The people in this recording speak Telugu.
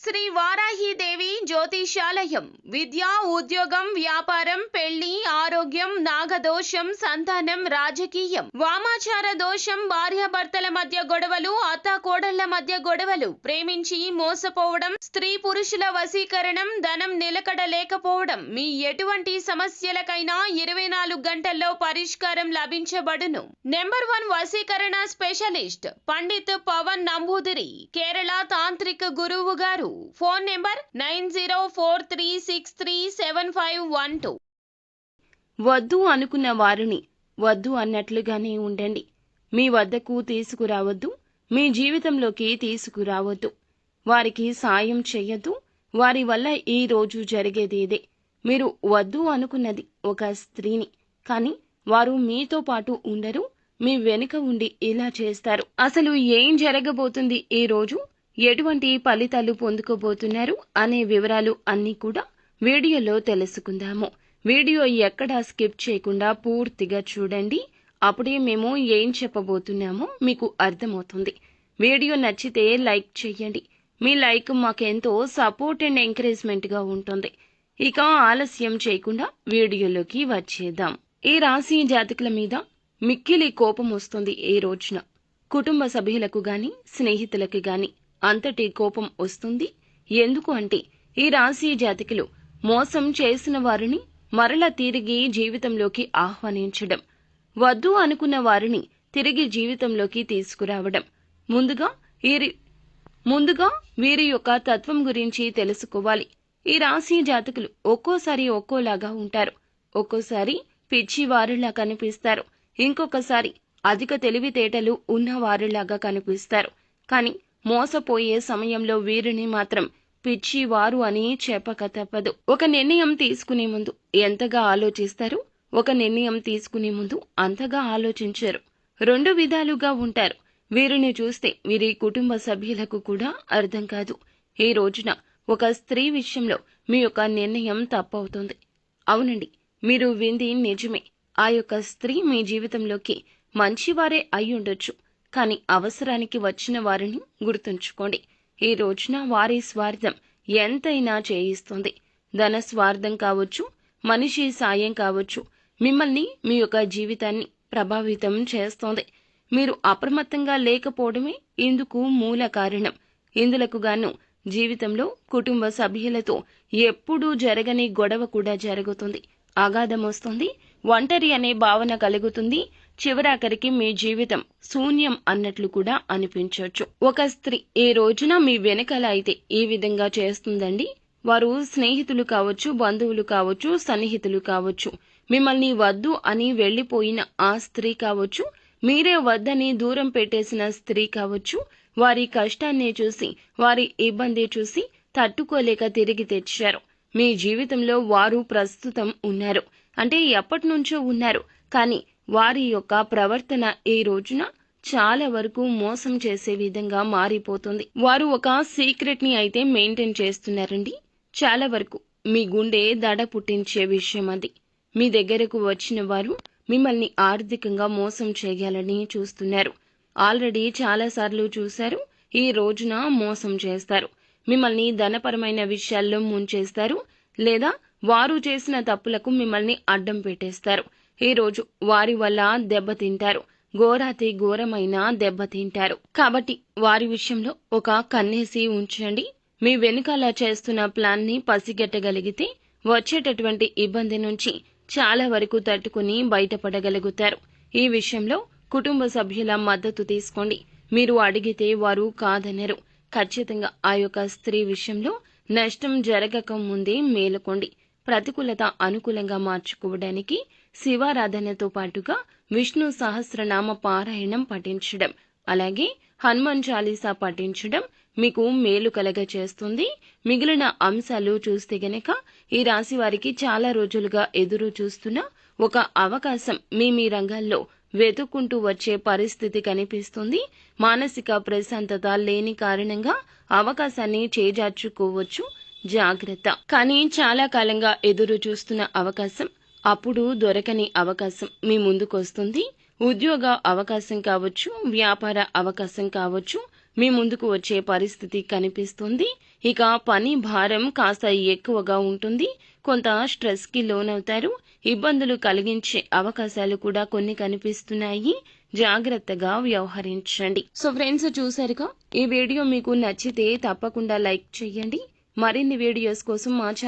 శ్రీ వారాహీదేవి జ్యోతిషాలయం విద్య, ఉద్యోగం, వ్యాపారం, పెళ్లి, ఆరోగ్యం, నాగదోషం, సంతానం, రాజకీయం, వామాచార దోషం, భార్యాభర్తల మధ్య గొడవలు, అత్తాకోడళ్ల మధ్య గొడవలు, ప్రేమించి మోసపోవడం, స్త్రీ పురుషుల వశీకరణం, ధనం నిలకడ లేకపోవడం, మీ ఎటువంటి సమస్యలకైనా 24 గంటల్లో పరిష్కారం లభించబడును. నెంబర్ 1 వశీకరణ స్పెషలిస్ట్ పండిత్ పవన్ నంబూదిరి, కేరళ తాంత్రిక గురువు గారు. Phone number 9043637512. వద్దు అనుకున్న వారిని వద్దు అన్నట్లుగానే ఉండండి. మీ వద్దకు తీసుకురావద్దు, మీ జీవితంలోకి తీసుకురావద్దు. వారికి సాయం చెయ్యొద్దు. వారి వల్ల ఈ రోజు జరిగేదేదే. మీరు వద్దు అనుకున్నది ఒక స్త్రీని, కానీ వారు మీతో పాటు ఉండరు, మీ వెనుక ఉండి ఇలా చేస్తారు. అసలు ఏం జరగబోతుంది ఈ రోజు, ఎటువంటి ఫలితాలు పొందుకోబోతున్నారు అనే వివరాలు అన్నీ కూడా వీడియోలో తెలుసుకుందాము. వీడియో ఎక్కడా స్కిప్ చేయకుండా పూర్తిగా చూడండి. అప్పుడే మేము ఏం చెప్పబోతున్నామో మీకు అర్థమవుతుంది. వీడియో నచ్చితే లైక్ చేయండి. మీ లైక్ మాకెంతో సపోర్ట్ అండ్ ఎంకరేజ్మెంట్ గా ఉంటుంది. ఇక ఆలస్యం చేయకుండా వీడియోలోకి వచ్చేద్దాం. ఈ రాశి జాతకుల మీద మిక్కిలి కోపం వస్తుంది ఈ రోజున. కుటుంబ సభ్యులకు గాని, స్నేహితులకు గాని అంతటి కోపం వస్తుంది. ఎందుకు అంటే ఈ రాశి జాతకులు మోసం చేసిన వారిని మరలా తిరిగి జీవితంలోకి ఆహ్వానించడం, వద్దు అనుకున్న వారిని తిరిగి జీవితంలోకి తీసుకురావడం. ముందుగా వీరి యొక్క తత్వం గురించి తెలుసుకోవాలి. ఈ రాశి జాతకులు ఒక్కోసారి ఒక్కోలాగా ఉంటారు. ఒక్కోసారి పిచ్చివారిలా కనిపిస్తారు, ఇంకొకసారి అధిక తెలివితేటలు ఉన్నవారిలాగా కనిపిస్తారు. కానీ మోసపోయే సమయంలో వీరిని మాత్రం పిచ్చివారు అని చెప్పక తప్పదు. ఒక నిర్ణయం తీసుకునే ముందు ఎంతగా ఆలోచిస్తారు, ఒక నిర్ణయం తీసుకునే ముందు అంతగా ఆలోచించరు. 2 విధాలుగా ఉంటారు. వీరిని చూస్తే వీరి కుటుంబ సభ్యులకు కూడా అర్థం కాదు. ఈ రోజున ఒక స్త్రీ విషయంలో మీ యొక్క నిర్ణయం తప్పవుతుంది. అవునండి, మీరు వింది నిజమే. ఆ యొక్క స్త్రీ మీ జీవితంలోకి మంచివారే అయ్యుండొచ్చు, కానీ అవసరానికి వచ్చిన వారిని గుర్తుంచుకోండి. ఈ రోజున వారి స్వార్థం ఎంతైనా చేయిస్తుంది. ధన స్వార్థం కావచ్చు, మనిషి సాయం కావచ్చు, మిమ్మల్ని మీ యొక్క జీవితాన్ని ప్రభావితం చేస్తోంది. మీరు అప్రమత్తంగా లేకపోవడమే ఇందుకు మూల కారణం. ఇందులకు గాను జీవితంలో కుటుంబ సభ్యులతో ఎప్పుడూ జరగని గొడవ కూడా జరుగుతుంది. అగాధం వస్తుంది, ఒంటరి అనే భావన కలుగుతుంది. చివరాఖరికి మీ జీవితం శూన్యం అన్నట్లు కూడా అనిపించవచ్చు. ఒక స్త్రీ ఈ రోజున మీ వెనకాల అయితే ఈ విధంగా చేస్తుందండి. వారు స్నేహితులు కావచ్చు, బంధువులు కావచ్చు, సన్నిహితులు కావచ్చు, మిమ్మల్ని వద్దు అని వెళ్లిపోయిన ఆ స్త్రీ కావచ్చు, మీరే వద్దని దూరం పెట్టేసిన స్త్రీ కావచ్చు, వారి కష్టాన్ని చూసి, వారి ఇబ్బంది చూసి తట్టుకోలేక తిరిగి తెచ్చారు. మీ జీవితంలో వారు ప్రస్తుతం ఉన్నారు, అంటే ఎప్పటి నుంచో ఉన్నారు. కానీ వారి యొక్క ప్రవర్తన ఈ రోజున చాలా వరకు మోసం చేసే విధంగా మారిపోతుంది. వారు ఒక సీక్రెట్ ని అయితే మెయింటైన్ చేస్తున్నారండి. చాలా వరకు మీ గుండె దడ పుట్టించే విషయం అది. మీ దగ్గరకు వచ్చిన వారు మిమ్మల్ని ఆర్థికంగా మోసం చేయాలని చూస్తున్నారు. ఆల్రెడీ చాలాసార్లు చూశారు. ఈ రోజున మోసం చేస్తారు. మిమ్మల్ని ధనపరమైన విషయాల్లో ముంచేస్తారు, లేదా వారు చేసిన తప్పులకు మిమ్మల్ని అడ్డం పెట్టేస్తారు. ఈ రోజు వారి వల్ల దెబ్బతింటారు, ఘోరాతి ఘోరమైన దెబ్బతింటారు. కాబట్టి వారి విషయంలో ఒక కన్నేసి ఉంచండి. మీ వెనుకాల చేస్తున్న ప్లాన్ ని పసిగట్టగలిగితే వచ్చేటటువంటి ఇబ్బంది నుంచి చాలా వరకు తట్టుకుని బయటపడగలుగుతారు. ఈ విషయంలో కుటుంబ సభ్యుల మద్దతు తీసుకోండి. మీరు అడిగితే వారు కాదనరు. ఖచ్చితంగా ఆ యొక్క స్త్రీ విషయంలో నష్టం జరగక ముందే మేలుకోండి. ప్రతికూలత అనుకూలంగా మార్చుకోవడానికి శివారాధనతో పాటుగా విష్ణు సహస్రనామ పారాయణం పఠించడం, అలాగే హనుమాన్ చాలీసా పఠించడం మీకు మేలు కలగ చేస్తుంది. మిగిలిన అంశాలు చూస్తే గనక ఈ రాశి వారికి చాలా రోజులుగా ఎదురు చూస్తున్న ఒక అవకాశం మీ రంగాల్లో వెతుక్కుంటూ వచ్చే పరిస్థితి కనిపిస్తుంది. మానసిక ప్రశాంతత లేని కారణంగా అవకాశాన్ని చేజార్చుకోవచ్చు, జాగ్రత్త. కానీ చాలా కాలంగా ఎదురు చూస్తున్న అవకాశం, అప్పుడు దొరకని అవకాశం మీ ముందుకొస్తుంది. ఉద్యోగ అవకాశం కావచ్చు, వ్యాపార అవకాశం కావచ్చు, మీ ముందుకు వచ్చే పరిస్థితి కనిపిస్తుంది. ఇక పని భారం కాస్త ఎక్కువగా ఉంటుంది. కొంత స్ట్రెస్కి లోనవుతారు. ఇబ్బందులు కలిగించే అవకాశాలు కూడా కొన్ని కనిపిస్తున్నాయి. జాగ్రత్తగా వ్యవహరించండి. సో ఫ్రెండ్స్, చూసారుగా, ఈ వీడియో మీకు నచ్చితే తప్పకుండా లైక్ చేయండి. మరిన్ని వీడియోస్ కోసం మా ఛానల్